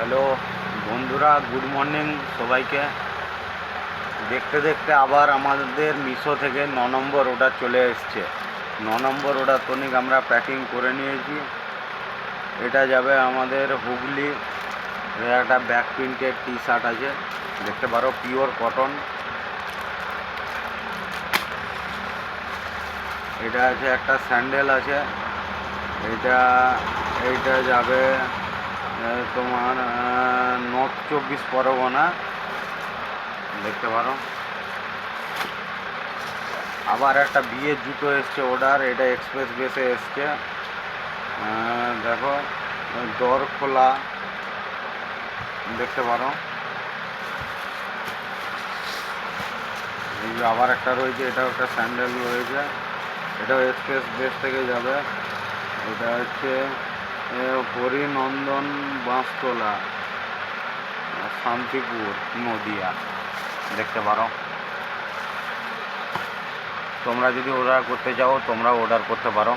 Hello বন্ধুরা, good morning সবাইকে। দেখতে দেখতে আবার আমাদের মিশো থেকে 9 নম্বর অর্ডার চলে এসছে। 9 নম্বর অর্ডার তনিক আমরা প্যাকিং করে নিয়েছি। এটা যাবে আমাদের হুগলি। একটা ব্যাক প্রিন্টের টি শার্ট আছে, দেখতে পারো, পিওর কটন। এটা আছে একটা স্যান্ডেল আছে, এইটা যাবে তোমার নর্থ 24 পরগনা, দেখতে পারো। আবার একটা বিয়ের জুতো এসছে অর্ডার, এটা এক্সপ্রেস বেসে এসছে, দেখো, দর খোলা, দেখতে পারো। এই যে আবার একটা রয়েছে, এটাও একটা স্যান্ডেল রয়েছে, এটাও এক্সপ্রেস বেস থেকে যাবে। এটা হচ্ছে হরিনন্দন বাঁশতলা, শান্তিপুর, নদিয়া, দেখতে পারো। তোমরা যদি অর্ডার করতে চাও তোমরা অর্ডার করতে পারো।